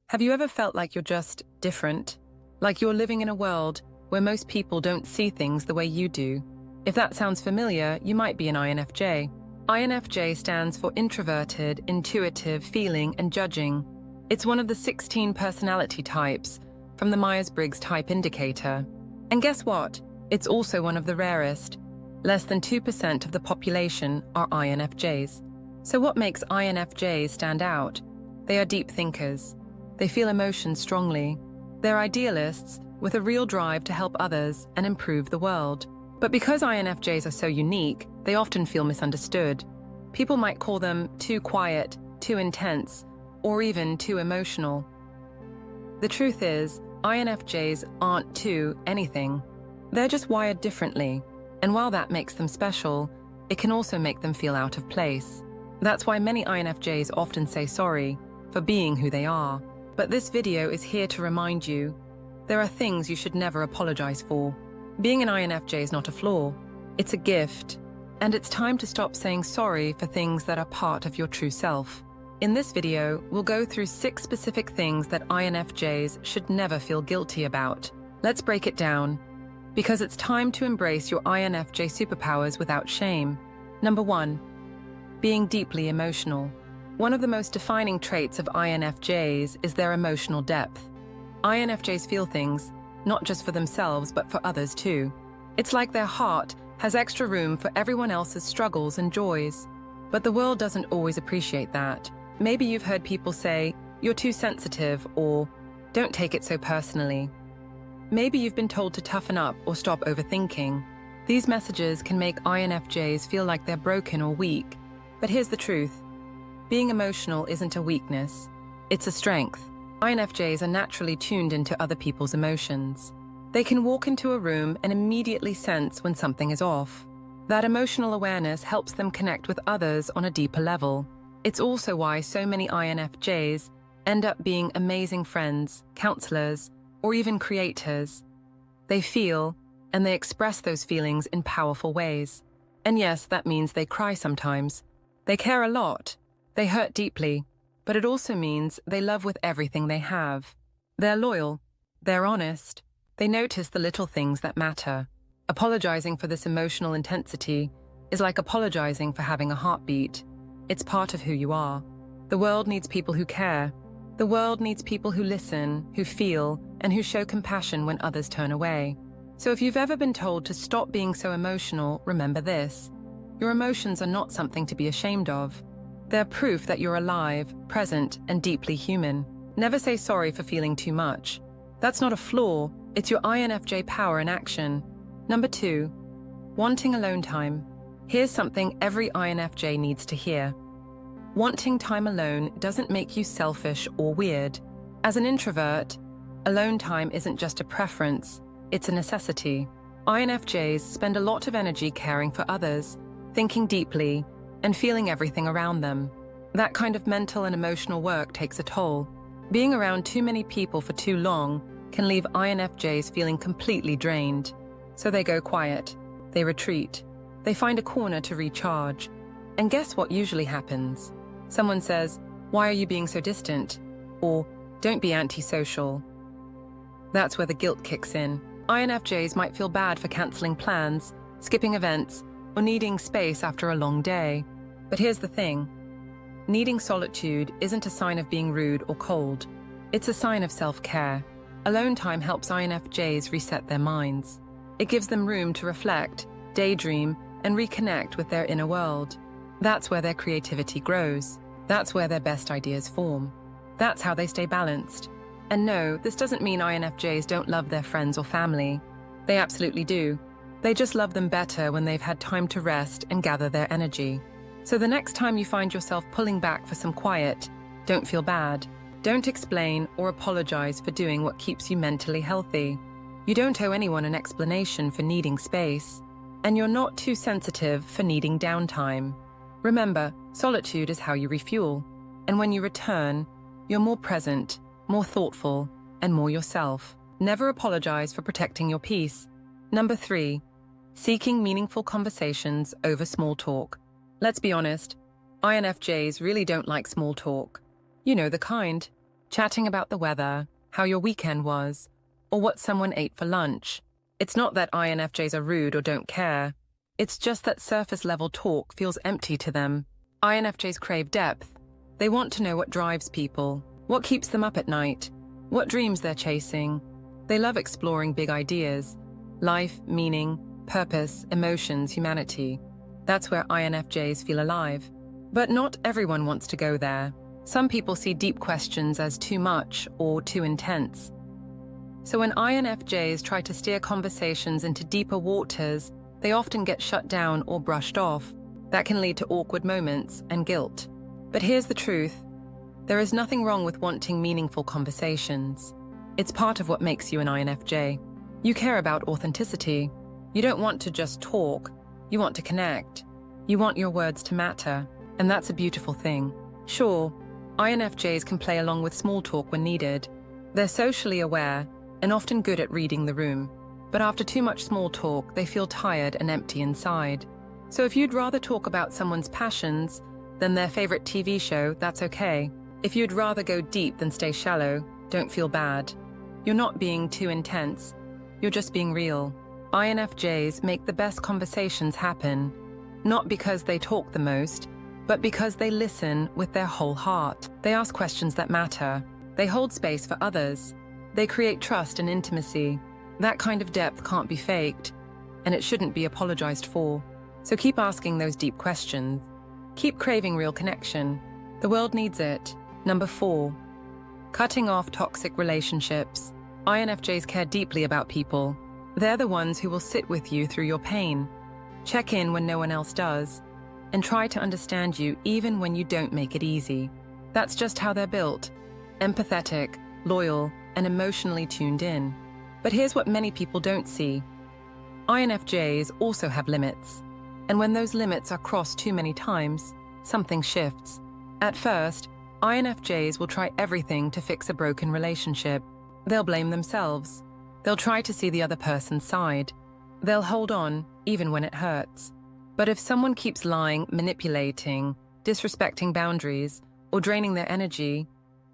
Have you ever felt like you're just different? Like you're living in a world where most people don't see things the way you do? If that sounds familiar, you might be an INFJ. INFJ stands for introverted, intuitive, feeling, and judging. It's one of the 16 personality types from the Myers-Briggs Type Indicator. And guess what? It's also one of the rarest. Less than 2% of the population are INFJs. So what makes INFJs stand out? They are deep thinkers. They feel emotions strongly. They're idealists with a real drive to help others and improve the world. But because INFJs are so unique, they often feel misunderstood. People might call them too quiet, too intense, or even too emotional. The truth is, INFJs aren't too anything. They're just wired differently. And while that makes them special, it can also make them feel out of place. That's why many INFJs often say sorry for being who they are. But this video is here to remind you, there are things you should never apologize for. Being an INFJ is not a flaw, it's a gift. And it's time to stop saying sorry for things that are part of your true self. In this video, we'll go through 6 specific things that INFJs should never feel guilty about. Let's break it down, because it's time to embrace your INFJ superpowers without shame. Number 1, being deeply emotional. One of the most defining traits of INFJs is their emotional depth. INFJs feel things, not just for themselves, but for others too. It's like their heart has extra room for everyone else's struggles and joys. But the world doesn't always appreciate that. Maybe you've heard people say, "You're too sensitive," or "Don't take it so personally." Maybe you've been told to toughen up or stop overthinking. These messages can make INFJs feel like they're broken or weak. But here's the truth. Being emotional isn't a weakness, it's a strength. INFJs are naturally tuned into other people's emotions. They can walk into a room and immediately sense when something is off. That emotional awareness helps them connect with others on a deeper level. It's also why so many INFJs end up being amazing friends, counselors, or even creators. They feel, and they express those feelings in powerful ways. And yes, that means they cry sometimes. They care a lot. They hurt deeply, but it also means they love with everything they have. They're loyal, they're honest, they notice the little things that matter. Apologizing for this emotional intensity is like apologizing for having a heartbeat. It's part of who you are. The world needs people who care. The world needs people who listen, who feel, and who show compassion when others turn away. So if you've ever been told to stop being so emotional, remember this. Your emotions are not something to be ashamed of. They're proof that you're alive, present, and deeply human. Never say sorry for feeling too much. That's not a flaw, it's your INFJ power in action. Number 2, wanting alone time. Here's something every INFJ needs to hear. Wanting time alone doesn't make you selfish or weird. As an introvert, alone time isn't just a preference, it's a necessity. INFJs spend a lot of energy caring for others, thinking deeply, and feeling everything around them. That kind of mental and emotional work takes a toll. Being around too many people for too long can leave INFJs feeling completely drained. So they go quiet, they retreat, they find a corner to recharge. And guess what usually happens? Someone says, "Why are you being so distant?" Or, "Don't be antisocial." That's where the guilt kicks in. INFJs might feel bad for cancelling plans, skipping events, or needing space after a long day. But here's the thing. Needing solitude isn't a sign of being rude or cold. It's a sign of self-care. Alone time helps INFJs reset their minds. It gives them room to reflect, daydream, and reconnect with their inner world. That's where their creativity grows. That's where their best ideas form. That's how they stay balanced. And no, this doesn't mean INFJs don't love their friends or family. They absolutely do. They just love them better when they've had time to rest and gather their energy. So the next time you find yourself pulling back for some quiet, don't feel bad. Don't explain or apologize for doing what keeps you mentally healthy. You don't owe anyone an explanation for needing space. And you're not too sensitive for needing downtime. Remember, solitude is how you refuel. And when you return, you're more present, more thoughtful, and more yourself. Never apologize for protecting your peace. Number 3, seeking meaningful conversations over small talk. Let's be honest, INFJs really don't like small talk. You know the kind. chatting about the weather, how your weekend was, or what someone ate for lunch. It's not that INFJs are rude or don't care. It's just that surface-level talk feels empty to them. INFJs crave depth. They want to know what drives people, what keeps them up at night, what dreams they're chasing. They love exploring big ideas: life, meaning, purpose, emotions, humanity. That's where INFJs feel alive. But not everyone wants to go there. Some people see deep questions as too much or too intense. So when INFJs try to steer conversations into deeper waters, they often get shut down or brushed off. That can lead to awkward moments and guilt. But here's the truth. There is nothing wrong with wanting meaningful conversations. It's part of what makes you an INFJ. You care about authenticity. You don't want to just talk. You want to connect. You want your words to matter. And that's a beautiful thing. Sure, INFJs can play along with small talk when needed. They're socially aware and often good at reading the room. But after too much small talk, they feel tired and empty inside. So if you'd rather talk about someone's passions than their favorite TV show, that's okay. If you'd rather go deep than stay shallow, don't feel bad. You're not being too intense. You're just being real. INFJs make the best conversations happen, not because they talk the most, but because they listen with their whole heart. They ask questions that matter. They hold space for others. They create trust and intimacy. That kind of depth can't be faked, and it shouldn't be apologized for. So keep asking those deep questions. Keep craving real connection. The world needs it. Number 4, cutting off toxic relationships. INFJs care deeply about people. They're the ones who will sit with you through your pain, check in when no one else does, and try to understand you even when you don't make it easy. That's just how they're built: empathetic, loyal, and emotionally tuned in. But here's what many people don't see. INFJs also have limits. And when those limits are crossed too many times, something shifts. At first, INFJs will try everything to fix a broken relationship. They'll blame themselves. They'll try to see the other person's side. They'll hold on, even when it hurts. But if someone keeps lying, manipulating, disrespecting boundaries, or draining their energy,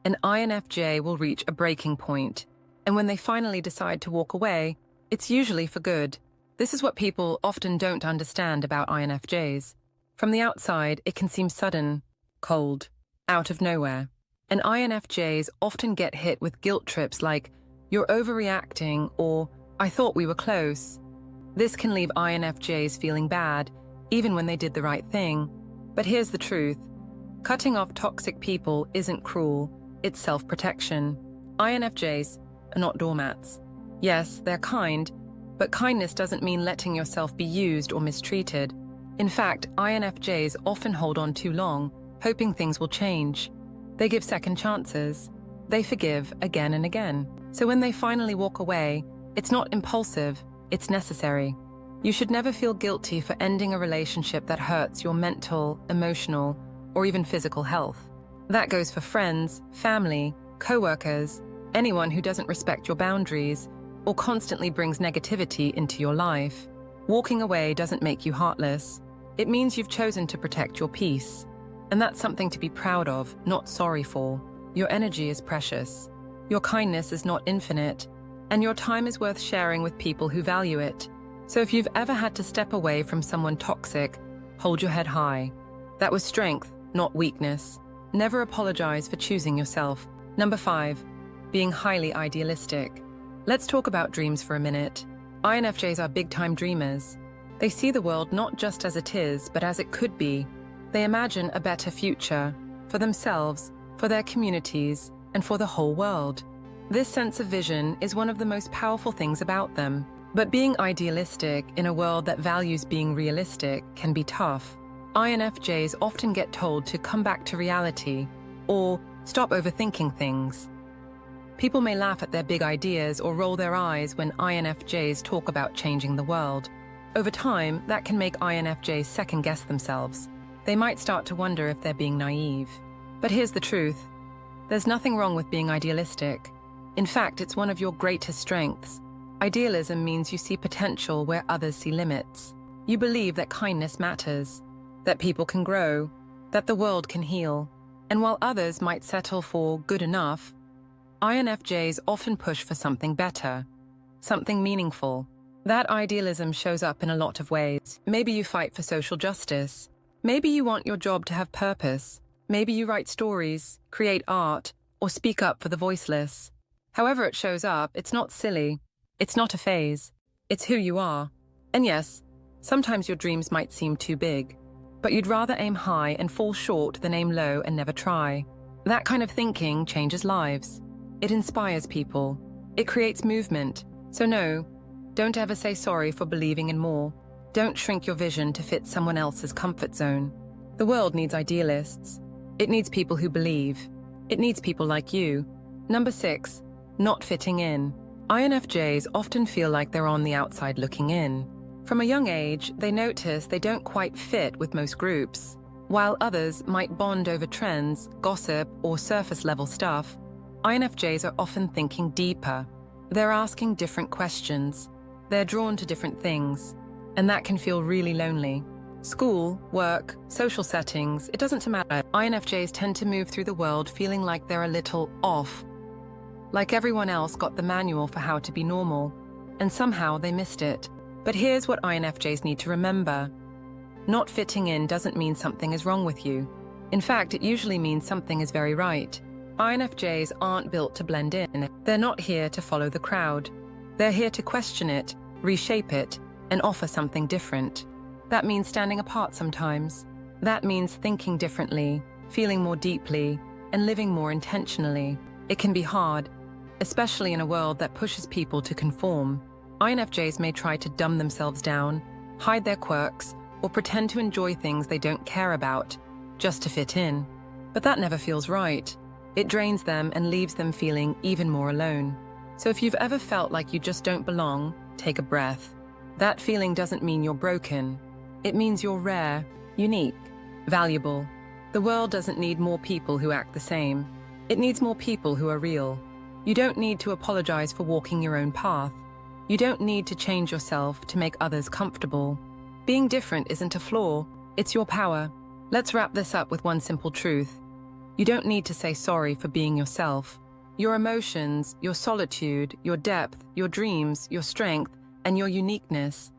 an INFJ will reach a breaking point. And when they finally decide to walk away, it's usually for good. This is what people often don't understand about INFJs. From the outside, it can seem sudden, cold, out of nowhere. And INFJs often get hit with guilt trips like, "You're overreacting," or "I thought we were close." This can leave INFJs feeling bad, even when they did the right thing. But here's the truth. Cutting off toxic people isn't cruel, it's self-protection. INFJs are not doormats. Yes, they're kind, but kindness doesn't mean letting yourself be used or mistreated. In fact, INFJs often hold on too long, hoping things will change. They give second chances. They forgive again and again. So when they finally walk away, it's not impulsive, it's necessary. You should never feel guilty for ending a relationship that hurts your mental, emotional, or even physical health. That goes for friends, family, co-workers, anyone who doesn't respect your boundaries or constantly brings negativity into your life. Walking away doesn't make you heartless. It means you've chosen to protect your peace. And that's something to be proud of, not sorry for. Your energy is precious. Your kindness is not infinite. And your time is worth sharing with people who value it. So if you've ever had to step away from someone toxic, hold your head high. That was strength, not weakness. Never apologize for choosing yourself. Number 5, being highly idealistic. Let's talk about dreams for a minute. INFJs are big-time dreamers. They see the world not just as it is, but as it could be. They imagine a better future for themselves, for their communities, and for the whole world. This sense of vision is one of the most powerful things about them. But being idealistic in a world that values being realistic can be tough. INFJs often get told to come back to reality or stop overthinking things. People may laugh at their big ideas or roll their eyes when INFJs talk about changing the world. Over time, that can make INFJs second-guess themselves. They might start to wonder if they're being naive. But here's the truth. There's nothing wrong with being idealistic. In fact, it's one of your greatest strengths. Idealism means you see potential where others see limits. You believe that kindness matters, that people can grow, that the world can heal. And while others might settle for good enough, INFJs often push for something better, something meaningful. That idealism shows up in a lot of ways. Maybe you fight for social justice. Maybe you want your job to have purpose. Maybe you write stories, create art, or speak up for the voiceless. However it shows up, it's not silly. It's not a phase. It's who you are. And yes, sometimes your dreams might seem too big, but you'd rather aim high and fall short than aim low and never try. That kind of thinking changes lives. It inspires people. It creates movement. So no, don't ever say sorry for believing in more. Don't shrink your vision to fit someone else's comfort zone. The world needs idealists. It needs people who believe. It needs people like you. Number 6, not fitting in. INFJs often feel like they're on the outside looking in. From a young age, they notice they don't quite fit with most groups. While others might bond over trends, gossip, or surface-level stuff, INFJs are often thinking deeper. They're asking different questions. They're drawn to different things, and that can feel really lonely. School, work, social settings, it doesn't matter. INFJs tend to move through the world feeling like they're a little off, like everyone else got the manual for how to be normal, and somehow they missed it. But here's what INFJs need to remember. Not fitting in doesn't mean something is wrong with you. In fact, it usually means something is very right. INFJs aren't built to blend in. They're not here to follow the crowd. They're here to question it, reshape it, and offer something different. That means standing apart sometimes. That means thinking differently, feeling more deeply, and living more intentionally. It can be hard, especially in a world that pushes people to conform. INFJs may try to dumb themselves down, hide their quirks, or pretend to enjoy things they don't care about, just to fit in. But that never feels right. It drains them and leaves them feeling even more alone. So if you've ever felt like you just don't belong, take a breath. That feeling doesn't mean you're broken. It means you're rare, unique, valuable. The world doesn't need more people who act the same. It needs more people who are real. You don't need to apologize for walking your own path. You don't need to change yourself to make others comfortable. Being different isn't a flaw, it's your power. Let's wrap this up with one simple truth. You don't need to say sorry for being yourself. Your emotions, your solitude, your depth, your dreams, your strength, and your uniqueness.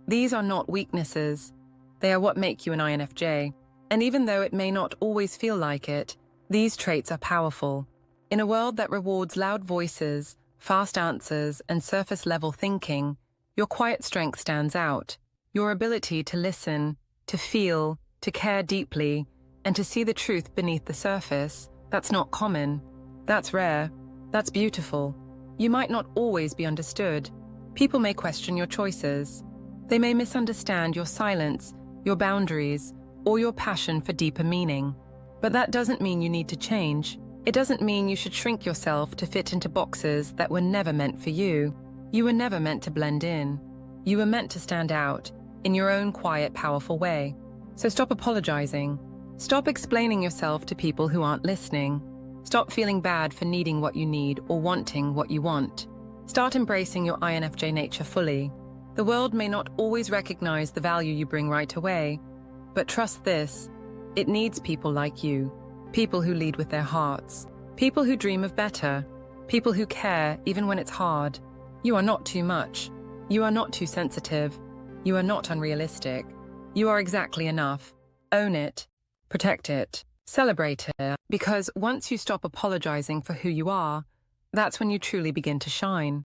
These are not weaknesses. They are what make you an INFJ. And even though it may not always feel like it, these traits are powerful. In a world that rewards loud voices, fast answers, and surface-level thinking, your quiet strength stands out. Your ability to listen, to feel, to care deeply, and to see the truth beneath the surface, that's not common. That's rare. That's beautiful. You might not always be understood. People may question your choices. They may misunderstand your silence, your boundaries, or your passion for deeper meaning. But that doesn't mean you need to change. It doesn't mean you should shrink yourself to fit into boxes that were never meant for you. You were never meant to blend in. You were meant to stand out in your own quiet, powerful way. So stop apologizing. Stop explaining yourself to people who aren't listening. Stop feeling bad for needing what you need or wanting what you want. Start embracing your INFJ nature fully. The world may not always recognize the value you bring right away, but trust this, it needs people like you. People who lead with their hearts. People who dream of better. People who care even when it's hard. You are not too much. You are not too sensitive. You are not unrealistic. You are exactly enough. Own it. Protect it. Celebrate it. Because once you stop apologizing for who you are, that's when you truly begin to shine.